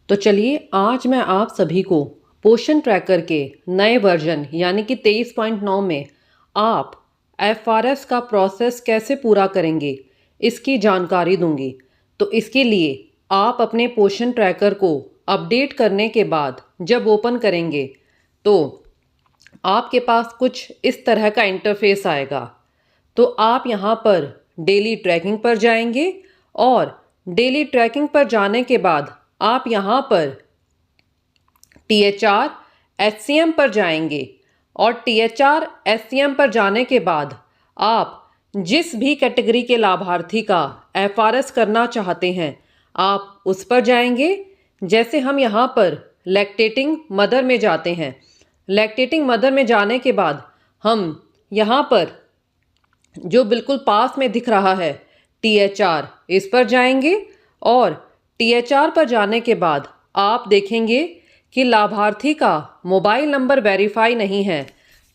तो चलिए आज मैं आप सभी को पोषण ट्रैकर के नए वर्जन यानी कि 23.9 में आप एफआरएस का प्रोसेस कैसे पूरा करेंगे इसकी जानकारी दूंगी। तो इसके लिए आप अपने पोषण ट्रैकर को अपडेट करने के बाद जब ओपन करेंगे तो आपके पास कुछ इस तरह का इंटरफेस आएगा। तो आप यहाँ पर डेली ट्रैकिंग पर जाएंगे और डेली ट्रैकिंग पर जाने के बाद आप यहाँ पर THR HCM पर जाएंगे और THR HCM पर जाने के बाद आप जिस भी कैटेगरी के लाभार्थी का FRS करना चाहते हैं आप उस पर जाएंगे। जैसे हम यहाँ पर लैक्टेटिंग मदर में जाते हैं। लैक्टेटिंग मदर में जाने के बाद हम यहाँ पर जो बिल्कुल पास में दिख रहा है THR इस पर जाएंगे और THR पर जाने के बाद आप देखेंगे कि लाभार्थी का मोबाइल नंबर वेरीफाई नहीं है,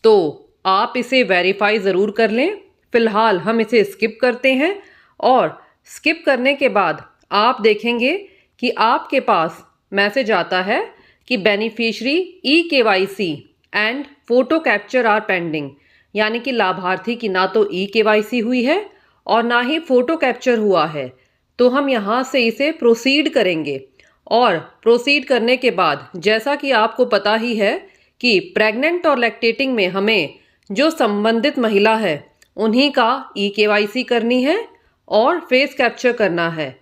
तो आप इसे वेरीफाई ज़रूर कर लें। फ़िलहाल हम इसे स्किप करते हैं और स्किप करने के बाद आप देखेंगे कि आपके पास मैसेज आता है कि beneficiary eKYC and photo capture are pending, यानी कि लाभार्थी की ना तो eKYC हुई है और ना ही फ़ोटो कैप्चर हुआ है। तो हम यहाँ से इसे प्रोसीड करेंगे और प्रोसीड करने के बाद जैसा कि आपको पता ही है कि प्रेग्नेंट और लैक्टेटिंग में हमें जो संबंधित महिला है उन्हीं का eKYC करनी है और फेस कैप्चर करना है।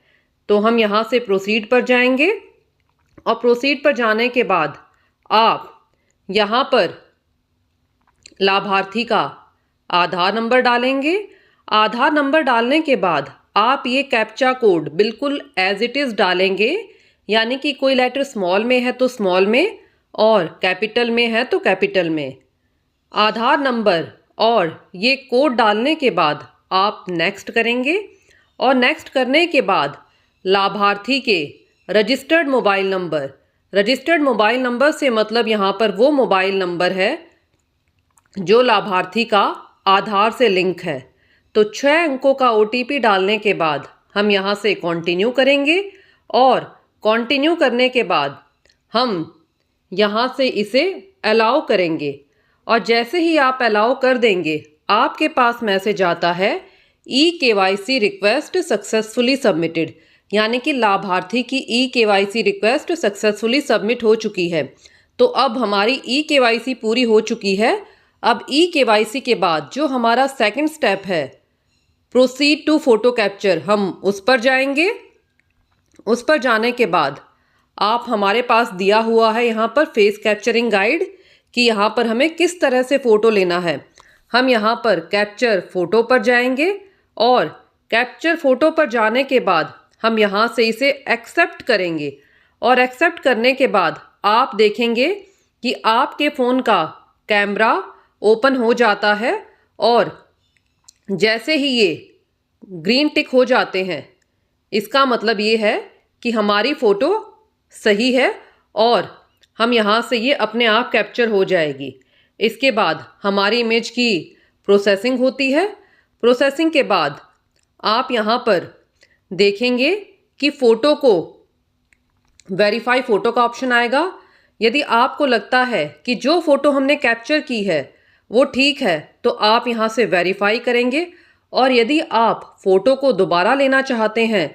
तो हम यहाँ से प्रोसीड पर जाएंगे और प्रोसीड पर जाने के बाद आप यहाँ पर लाभार्थी का आधार नंबर डालेंगे। आधार नंबर डालने के बाद आप ये कैप्चा कोड बिल्कुल एज इट इज़ डालेंगे, यानी कि कोई लेटर स्मॉल में है तो स्मॉल में और कैपिटल में है तो कैपिटल में। आधार नंबर और ये कोड डालने के बाद आप नेक्स्ट करेंगे और नेक्स्ट करने के बाद लाभार्थी के रजिस्टर्ड मोबाइल नंबर से मतलब यहाँ पर वो मोबाइल नंबर है जो लाभार्थी का आधार से लिंक है। तो 6 अंकों का OTP डालने के बाद हम यहाँ से कंटिन्यू करेंगे और कंटिन्यू करने के बाद हम यहाँ से इसे अलाउ करेंगे और जैसे ही आप अलाउ कर देंगे आपके पास मैसेज आता है eKYC रिक्वेस्ट सक्सेसफुली सबमिटेड, यानी कि लाभार्थी की eKYC रिक्वेस्ट सक्सेसफुली सबमिट हो चुकी है। तो अब हमारी eKYC पूरी हो चुकी है। अब eKYC के बाद जो हमारा सेकंड स्टेप है प्रोसीड टू फोटो कैप्चर, हम उस पर जाएंगे। उस पर जाने के बाद आप हमारे पास दिया हुआ है यहाँ पर फेस कैप्चरिंग गाइड कि यहाँ पर हमें किस तरह से फ़ोटो लेना है। हम यहाँ पर कैप्चर फ़ोटो पर जाएंगे और कैप्चर फ़ोटो पर जाने के बाद हम यहाँ से इसे एक्सेप्ट करेंगे और एक्सेप्ट करने के बाद आप देखेंगे कि आपके फ़ोन का कैमरा ओपन हो जाता है और जैसे ही ये ग्रीन टिक हो जाते हैं इसका मतलब ये है कि हमारी फ़ोटो सही है और हम यहाँ से ये अपने आप कैप्चर हो जाएगी। इसके बाद हमारी इमेज की प्रोसेसिंग होती है। प्रोसेसिंग के बाद आप यहाँ पर देखेंगे कि फ़ोटो को वेरीफाई फ़ोटो का ऑप्शन आएगा। यदि आपको लगता है कि जो फ़ोटो हमने कैप्चर की है वो ठीक है तो आप यहाँ से वेरीफाई करेंगे और यदि आप फ़ोटो को दोबारा लेना चाहते हैं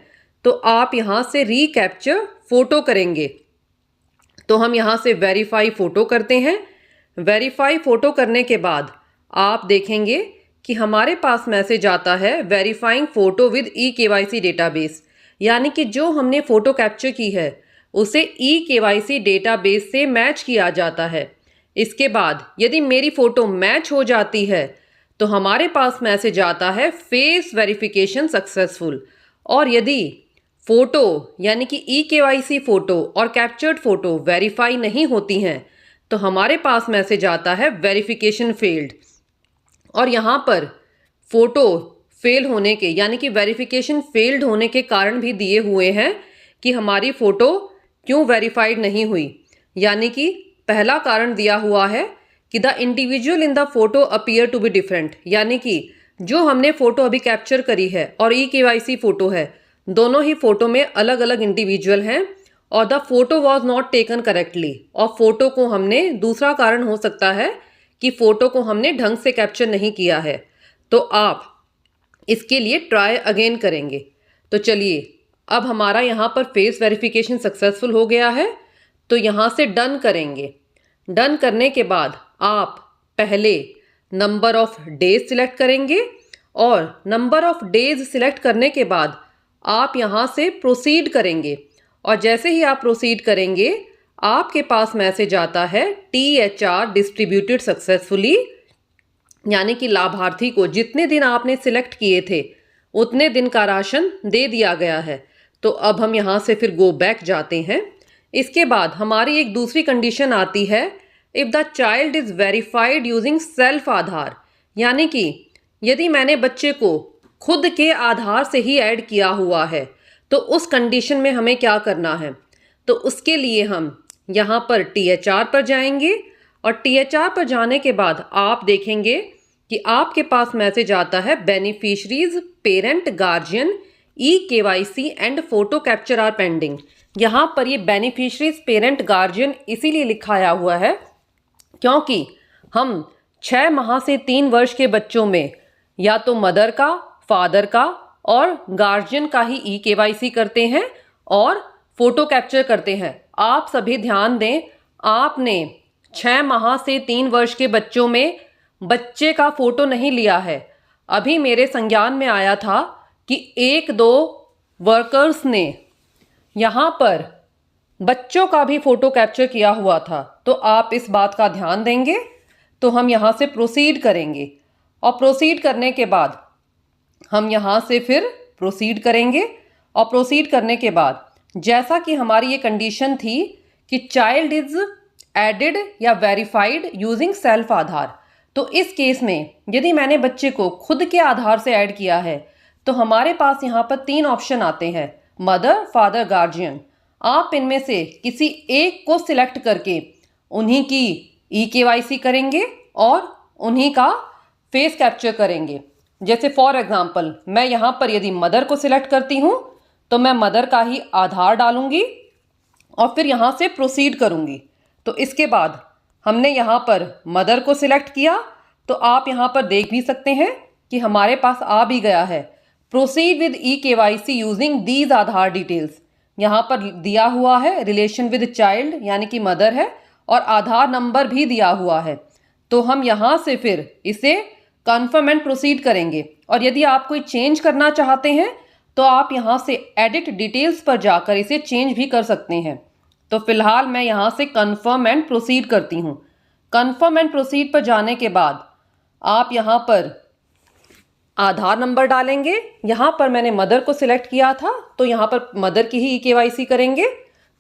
तो आप यहाँ से रीकैप्चर फ़ोटो करेंगे। तो हम यहाँ से वेरीफाई फ़ोटो करते हैं। वेरीफाई फ़ोटो करने के बाद आप देखेंगे कि हमारे पास मैसेज आता है verifying photo with eKYC database, यानी कि जो हमने फ़ोटो कैप्चर की है उसे eKYC डेटाबेस से मैच किया जाता है। इसके बाद यदि मेरी फ़ोटो मैच हो जाती है तो हमारे पास मैसेज आता है फेस वेरिफिकेशन सक्सेसफुल, और यदि फ़ोटो यानी कि eKYC फ़ोटो और कैप्चर्ड फ़ोटो वेरीफाई नहीं होती हैं तो हमारे पास मैसेज आता है वेरिफिकेशन फेल्ड। और यहाँ पर फ़ोटो फेल होने के यानी कि वेरिफिकेशन फेल्ड होने के कारण भी दिए हुए हैं कि हमारी फ़ोटो क्यों वेरीफाइड नहीं हुई। यानी कि पहला कारण दिया हुआ है कि the individual in the photo appear to be different, यानी कि जो हमने फ़ोटो अभी कैप्चर करी है और eKYC फ़ोटो है दोनों ही फ़ोटो में अलग अलग इंडिविजुअल हैं और the photo was not taken correctly, और फोटो को हमने, दूसरा कारण हो सकता है कि फोटो को हमने ढंग से कैप्चर नहीं किया है, तो आप इसके लिए ट्राई अगेन करेंगे। तो चलिए, अब हमारा यहाँ पर फेस वेरिफिकेशन सक्सेसफुल हो गया है, तो यहाँ से डन करेंगे। डन करने के बाद आप पहले नंबर ऑफ डेज सिलेक्ट करेंगे, और नंबर ऑफ डेज सिलेक्ट करने के बाद आप यहाँ से प्रोसीड करेंगे, और जैसे ही आप प्रोसीड करेंगे आपके पास मैसेज आता है THR डिस्ट्रीब्यूटेड सक्सेसफुली, यानी कि लाभार्थी को जितने दिन आपने सिलेक्ट किए थे उतने दिन का राशन दे दिया गया है। तो अब हम यहाँ से फिर गो बैक जाते हैं। इसके बाद हमारी एक दूसरी कंडीशन आती है, if the child is verified using self Aadhaar, यानी कि यदि मैंने बच्चे को खुद के आधार से ही ऐड किया हुआ है तो उस कंडीशन में हमें क्या करना है। तो उसके लिए हम यहाँ पर THR पर जाएंगे, और THR पर जाने के बाद आप देखेंगे कि आपके पास मैसेज आता है beneficiaries parent guardian EKYC and photo capture are pending. यहाँ पर ये बेनिफिशरीज पेरेंट गार्जियन इसीलिए लिखाया हुआ है क्योंकि हम 6 माह से 3 वर्ष के बच्चों में या तो मदर का, फादर का और गार्जियन का ही EKYC करते हैं और फोटो कैप्चर करते हैं। आप सभी ध्यान दें, आपने 6 माह से 3 वर्ष के बच्चों में बच्चे का फोटो नहीं लिया है। अभी मेरे संज्ञान में आया था कि 1-2 वर्कर्स ने यहाँ पर बच्चों का भी फोटो कैप्चर किया हुआ था, तो आप इस बात का ध्यान देंगे। तो हम यहाँ से प्रोसीड करेंगे, और प्रोसीड करने के बाद हम यहाँ से फिर प्रोसीड करेंगे, और प्रोसीड करने के बाद जैसा कि हमारी ये कंडीशन थी कि चाइल्ड इज एडेड या वेरीफाइड यूजिंग सेल्फ आधार, तो इस केस में यदि मैंने बच्चे को खुद के आधार से ऐड किया है तो हमारे पास यहाँ पर 3 ऑप्शन आते हैं, मदर, फादर, गार्जियन। आप इनमें से किसी एक को सिलेक्ट करके उन्हीं की EKYC करेंगे और उन्हीं का फेस कैप्चर करेंगे। जैसे फॉर एग्जांपल मैं यहाँ पर यदि मदर को सिलेक्ट करती हूँ तो मैं मदर का ही आधार डालूंगी और फिर यहाँ से प्रोसीड करूँगी। तो इसके बाद हमने यहाँ पर मदर को सिलेक्ट किया, तो आप यहाँ पर देख भी सकते हैं कि हमारे पास आ भी गया है proceed with EKYC using these Aadhaar details. यहाँ पर दिया हुआ है रिलेशन विद चाइल्ड यानी कि मदर है, और आधार नंबर भी दिया हुआ है। तो हम यहाँ से फिर इसे कन्फर्म एंड प्रोसीड करेंगे, और यदि आप कोई चेंज करना चाहते हैं तो आप यहाँ से एडिट डिटेल्स पर जाकर इसे चेंज भी कर सकते हैं। तो फिलहाल मैं यहाँ से कन्फर्म एंड प्रोसीड करती हूँ। कन्फर्म एंड प्रोसीड पर जाने के बाद आप यहाँ पर आधार नंबर डालेंगे। यहाँ पर मैंने मदर को सिलेक्ट किया था तो यहाँ पर मदर की ही EKYC करेंगे,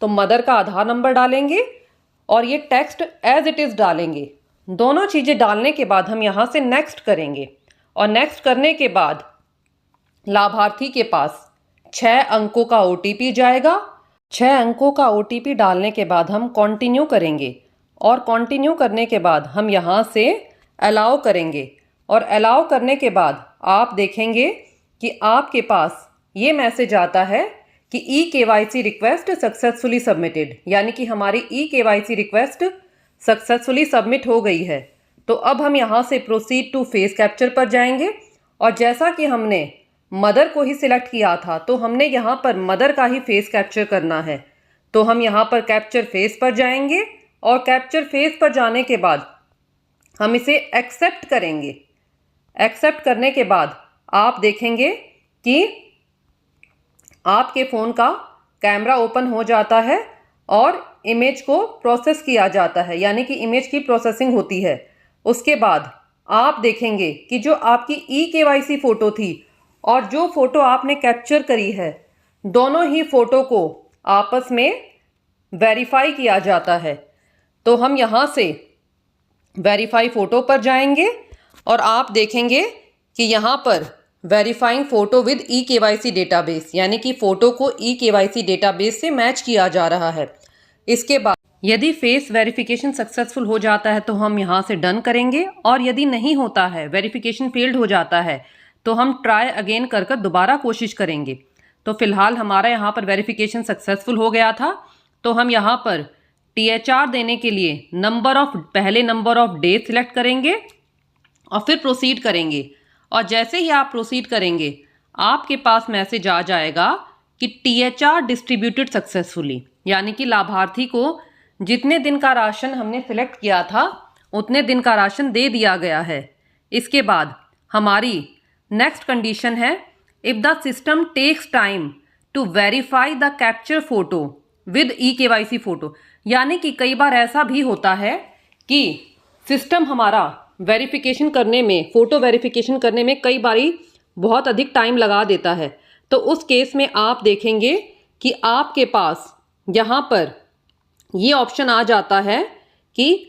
तो मदर का आधार नंबर डालेंगे और ये टेक्स्ट एज इट इज़ डालेंगे। दोनों चीज़ें डालने के बाद हम यहाँ से नेक्स्ट करेंगे, और नेक्स्ट करने के बाद लाभार्थी के पास 6 अंकों का OTP जाएगा। 6 अंकों का OTP डालने के बाद हम कंटिन्यू करेंगे, और कंटिन्यू करने के बाद हम यहाँ से अलाउ करेंगे, और अलाउ करने के बाद आप देखेंगे कि आपके पास ये मैसेज आता है कि EKYC रिक्वेस्ट सक्सेसफुली सबमिटेड, यानी कि हमारी EKYC रिक्वेस्ट सक्सेसफुली सबमिट हो गई है। तो अब हम यहाँ से प्रोसीड टू फेस कैप्चर पर जाएंगे, और जैसा कि हमने मदर को ही सिलेक्ट किया था तो हमने यहाँ पर मदर का ही फेस कैप्चर करना है। तो हम यहाँ पर कैप्चर फेस पर जाएंगे, और कैप्चर फेस पर जाने के बाद हम इसे एक्सेप्ट करेंगे। एक्सेप्ट करने के बाद आप देखेंगे कि आपके फ़ोन का कैमरा ओपन हो जाता है और इमेज को प्रोसेस किया जाता है, यानी कि इमेज की प्रोसेसिंग होती है। उसके बाद आप देखेंगे कि जो आपकी EKYC फ़ोटो थी और जो फ़ोटो आपने कैप्चर करी है, दोनों ही फ़ोटो को आपस में वेरीफाई किया जाता है। तो हम यहाँ से वेरीफाई फ़ोटो पर जाएंगे, और आप देखेंगे कि यहाँ पर verifying photo with EKYC database, यानी कि फ़ोटो को EKYC डेटाबेस से मैच किया जा रहा है। इसके बाद यदि फेस वेरिफिकेशन सक्सेसफुल हो जाता है तो हम यहाँ से डन करेंगे, और यदि नहीं होता है, वेरिफिकेशन फेल्ड हो जाता है, तो हम ट्राई अगेन कर दोबारा कोशिश करेंगे। तो फिलहाल हमारा यहाँ पर वेरिफिकेशन सक्सेसफुल हो गया था, तो हम यहाँ पर THR देने के लिए पहले नंबर ऑफ डेज सिलेक्ट करेंगे और फिर प्रोसीड करेंगे। और जैसे ही आप प्रोसीड करेंगे आपके पास मैसेज आ जाएगा कि THR डिस्ट्रीब्यूटेड सक्सेसफुली, यानी कि लाभार्थी को जितने दिन का राशन हमने सिलेक्ट किया था उतने दिन का राशन दे दिया गया है। इसके बाद हमारी नेक्स्ट कंडीशन है, if the system takes time to verify the capture photo with eKYC photo, यानी कि कई बार ऐसा भी होता है कि सिस्टम हमारा वेरिफिकेशन करने में, फ़ोटो वेरिफिकेशन करने में कई बारी बहुत अधिक टाइम लगा देता है। तो उस केस में आप देखेंगे कि आपके पास यहाँ पर ये ऑप्शन आ जाता है कि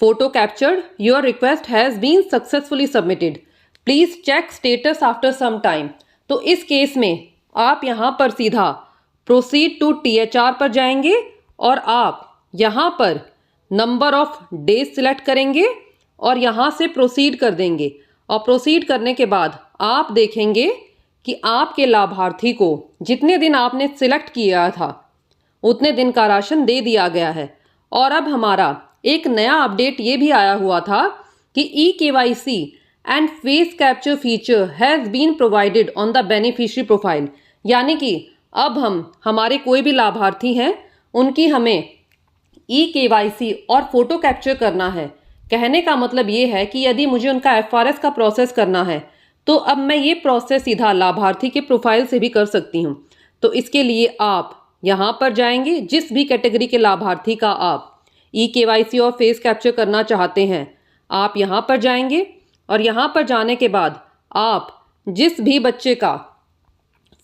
photo captured, your request has been successfully submitted, please check status after some time. तो इस केस में आप यहाँ पर सीधा प्रोसीड टू THR पर जाएंगे और आप यहाँ पर नंबर ऑफ डेज सिलेक्ट करेंगे और यहाँ से प्रोसीड कर देंगे। और प्रोसीड करने के बाद आप देखेंगे कि आपके लाभार्थी को जितने दिन आपने सिलेक्ट किया था उतने दिन का राशन दे दिया गया है। और अब हमारा एक नया अपडेट ये भी आया हुआ था कि eKYC and face capture feature has been provided on the beneficiary profile, यानी कि अब हमारे कोई भी लाभार्थी हैं उनकी हमें eKYC और फोटो कैप्चर करना है। कहने का मतलब ये है कि यदि मुझे उनका FRS का प्रोसेस करना है तो अब मैं ये प्रोसेस सीधा लाभार्थी के प्रोफाइल से भी कर सकती हूँ। तो इसके लिए आप यहाँ पर जाएंगे, जिस भी कैटेगरी के लाभार्थी का आप eKYC और फेस कैप्चर करना चाहते हैं आप यहाँ पर जाएंगे और यहाँ पर जाने के बाद आप जिस भी बच्चे का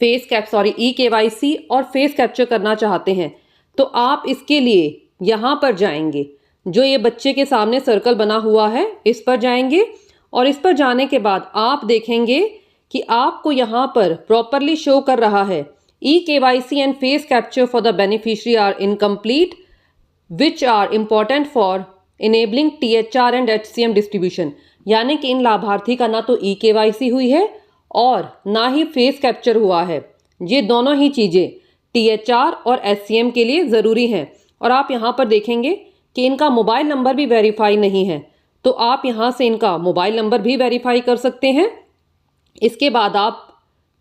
eKYC और फेस कैप्चर करना चाहते हैं तो आप इसके लिए यहाँ पर जाएंगे, जो ये बच्चे के सामने सर्कल बना हुआ है इस पर जाएंगे और इस पर जाने के बाद आप देखेंगे कि आपको यहाँ पर प्रॉपरली शो कर रहा है eKYC and face capture for the beneficiary are incomplete which are important for enabling THR and HCM distribution, यानी कि इन लाभार्थी का ना तो eKYC हुई है और ना ही फेस कैप्चर हुआ है। ये दोनों ही चीज़ें THR और HCM के लिए ज़रूरी हैं। और आप यहाँ पर देखेंगे कि इनका मोबाइल नंबर भी वेरीफाई नहीं है, तो आप यहाँ से इनका मोबाइल नंबर भी वेरीफाई कर सकते हैं। इसके बाद आप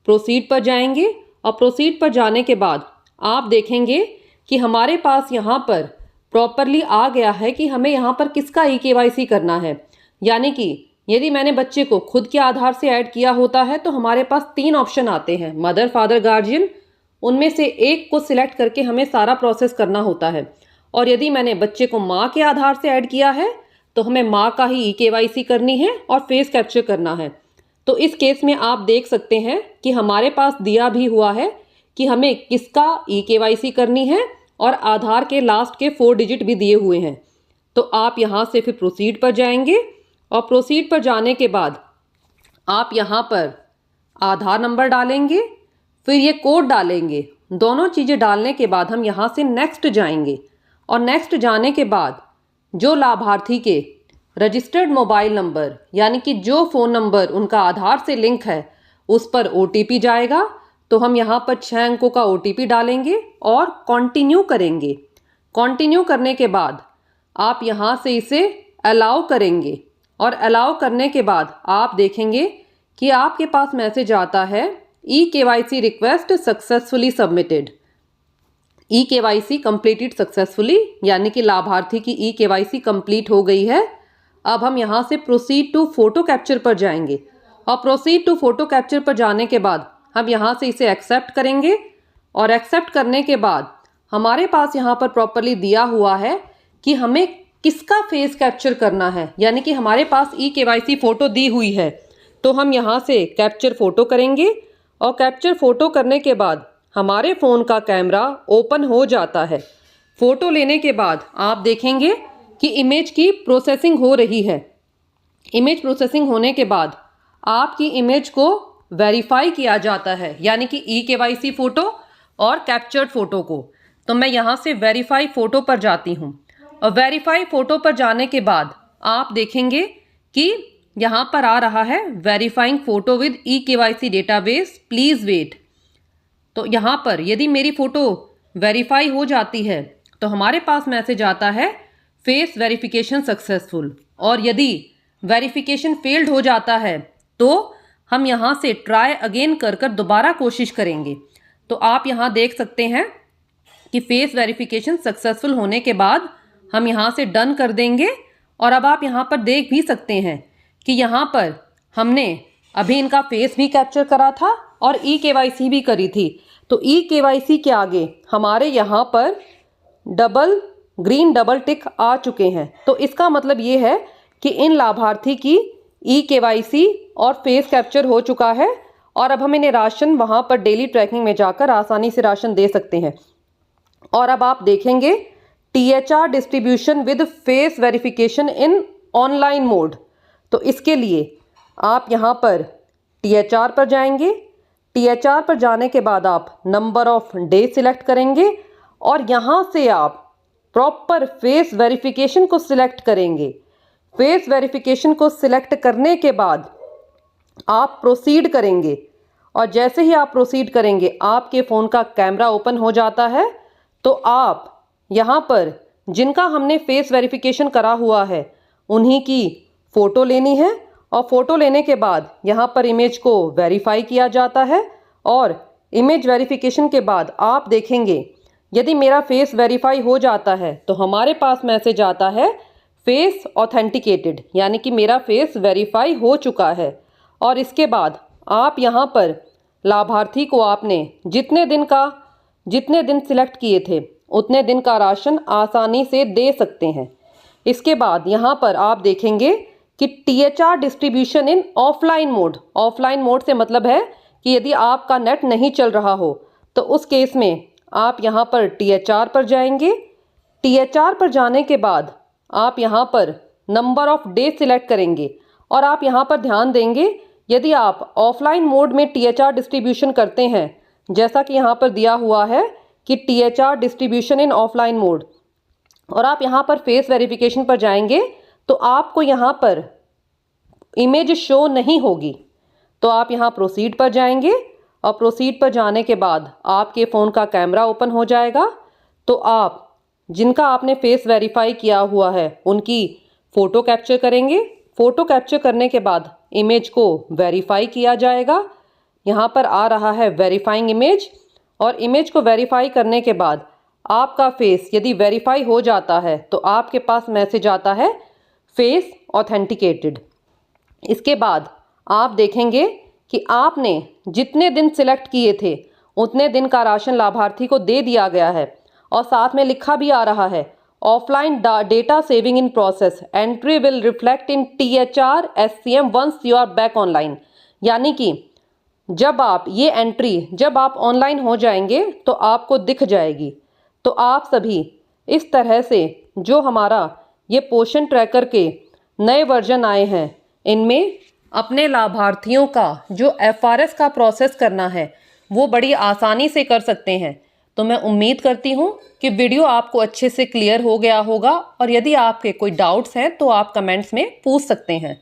प्रोसीड पर जाएंगे और प्रोसीड पर जाने के बाद आप देखेंगे कि हमारे पास यहाँ पर प्रॉपरली आ गया है कि हमें यहाँ पर किसका eKYC करना है। यानी कि यदि मैंने बच्चे को खुद के आधार से ऐड किया होता है तो हमारे पास 3 ऑप्शन आते हैं, मदर, फादर, गार्जियन, उनमें से एक को सिलेक्ट करके हमें सारा प्रोसेस करना होता है। और यदि मैंने बच्चे को माँ के आधार से ऐड किया है तो हमें माँ का ही eKYC करनी है और फेस कैप्चर करना है। तो इस केस में आप देख सकते हैं कि हमारे पास दिया भी हुआ है कि हमें किसका eKYC करनी है और आधार के लास्ट के 4 डिजिट भी दिए हुए हैं। तो आप यहाँ से फिर प्रोसीड पर जाएंगे और प्रोसीड पर जाने के बाद आप यहाँ पर आधार नंबर डालेंगे, फिर ये कोड डालेंगे। दोनों चीज़ें डालने के बाद हम यहाँ से नेक्स्ट जाएंगे और नेक्स्ट जाने के बाद जो लाभार्थी के रजिस्टर्ड मोबाइल नंबर, यानी कि जो फ़ोन नंबर उनका आधार से लिंक है, उस पर OTP जाएगा। तो हम यहाँ पर 6 अंकों का OTP डालेंगे और कंटिन्यू करेंगे। कंटिन्यू करने के बाद आप यहाँ से इसे अलाउ करेंगे और अलाउ करने के बाद आप देखेंगे कि आपके पास मैसेज आता है eKYC request successfully submitted, eKYC completed successfully, यानी कि लाभार्थी की eKYC कंप्लीट हो गई है। अब हम यहाँ से प्रोसीड टू फोटो कैप्चर पर जाएंगे और प्रोसीड टू फोटो कैप्चर पर जाने के बाद हम यहाँ से इसे एक्सेप्ट करेंगे और एक्सेप्ट करने के बाद हमारे पास यहाँ पर प्रॉपरली दिया हुआ है कि हमें किसका फेस कैप्चर करना है, यानी कि हमारे पास eKYC फ़ोटो दी हुई है। तो हम यहाँ से कैप्चर फ़ोटो करेंगे और कैप्चर फ़ोटो करने के बाद हमारे फ़ोन का कैमरा ओपन हो जाता है। फ़ोटो लेने के बाद आप देखेंगे कि इमेज की प्रोसेसिंग हो रही है। इमेज प्रोसेसिंग होने के बाद आपकी इमेज को वेरीफाई किया जाता है, यानी कि eKYC फ़ोटो और कैप्चर्ड फ़ोटो को। तो मैं यहाँ से वेरीफाई फ़ोटो पर जाती हूँ और वेरीफाई फ़ोटो पर जाने के बाद आप देखेंगे कि यहाँ पर आ रहा है verifying photo with eKYC database, please wait. तो यहाँ पर यदि मेरी फ़ोटो वेरीफाई हो जाती है तो हमारे पास मैसेज आता है फेस वेरिफिकेशन सक्सेसफुल। और यदि वेरिफिकेशन फेल्ड हो जाता है तो हम यहाँ से ट्राई अगेन कर दोबारा कोशिश करेंगे। तो आप यहाँ देख सकते हैं कि फेस वेरिफिकेशन सक्सेसफुल होने के बाद हम यहाँ से डन कर देंगे। और अब आप यहाँ पर देख भी सकते हैं कि यहाँ पर हमने अभी इनका फेस भी कैप्चर करा था और eKYC भी करी थी। तो eKYC के आगे हमारे यहाँ पर ग्रीन डबल टिक आ चुके हैं। तो इसका मतलब ये है कि इन लाभार्थी की eKYC और फेस कैप्चर हो चुका है और अब हम इन्हें राशन वहाँ पर डेली ट्रैकिंग में जाकर आसानी से राशन दे सकते हैं। और अब आप देखेंगे THR distribution with face verification in online mode. तो इसके लिए आप यहाँ पर THR पर जाएंगे। THR पर जाने के बाद आप नंबर ऑफ डे सिलेक्ट करेंगे और यहाँ से आप प्रॉपर फेस वेरिफिकेशन को सिलेक्ट करेंगे। फेस वेरिफिकेशन को सिलेक्ट करने के बाद आप प्रोसीड करेंगे और जैसे ही आप प्रोसीड करेंगे आपके फ़ोन का कैमरा ओपन हो जाता है। तो आप यहाँ पर जिनका हमने फेस वेरिफिकेशन करा हुआ है उन्हीं की फ़ोटो लेनी है और फ़ोटो लेने के बाद यहाँ पर इमेज को वेरीफाई किया जाता है। और इमेज वेरिफिकेशन के बाद आप देखेंगे यदि मेरा फेस वेरीफाई हो जाता है तो हमारे पास मैसेज आता है फेस ऑथेंटिकेटेड, यानी कि मेरा फेस वेरीफाई हो चुका है। और इसके बाद आप यहाँ पर लाभार्थी को आपने जितने दिन सिलेक्ट किए थे उतने दिन का राशन आसानी से दे सकते हैं। इसके बाद यहाँ पर आप देखेंगे कि THR distribution in offline mode. Offline mode से मतलब है कि यदि आपका नेट नहीं चल रहा हो तो उस केस में आप यहाँ पर THR पर जाएंगे। THR पर जाने के बाद आप यहाँ पर नंबर ऑफ डे सिलेक्ट करेंगे और आप यहाँ पर ध्यान देंगे यदि आप ऑफलाइन मोड में THR डिस्ट्रीब्यूशन करते हैं, जैसा कि यहाँ पर दिया हुआ है कि THR distribution in offline mode, और आप यहाँ पर फेस वेरिफिकेशन पर जाएंगे तो आपको यहाँ पर इमेज शो नहीं होगी। तो आप यहाँ प्रोसीड पर जाएंगे और प्रोसीड पर जाने के बाद आपके फ़ोन का कैमरा ओपन हो जाएगा। तो आप जिनका आपने फेस वेरीफाई किया हुआ है उनकी फ़ोटो कैप्चर करेंगे। फ़ोटो कैप्चर करने के बाद इमेज को वेरीफाई किया जाएगा। यहाँ पर आ रहा है वेरीफाइंग इमेज, और इमेज को वेरीफाई करने के बाद आपका फेस यदि वेरीफाई हो जाता है तो आपके पास मैसेज आता है फेस ऑथेंटिकेटेड। इसके बाद आप देखेंगे कि आपने जितने दिन सिलेक्ट किए थे उतने दिन का राशन लाभार्थी को दे दिया गया है। और साथ में लिखा भी आ रहा है offline data saving in process, entry will reflect in THR SCM once you are back online. यानी कि जब आप ऑनलाइन हो जाएंगे तो आपको दिख जाएगी। तो आप सभी इस तरह से जो हमारा ये पोषण ट्रैकर के नए वर्जन आए हैं इनमें अपने लाभार्थियों का जो FRS का प्रोसेस करना है वो बड़ी आसानी से कर सकते हैं। तो मैं उम्मीद करती हूँ कि वीडियो आपको अच्छे से क्लियर हो गया होगा, और यदि आपके कोई डाउट्स हैं तो आप कमेंट्स में पूछ सकते हैं।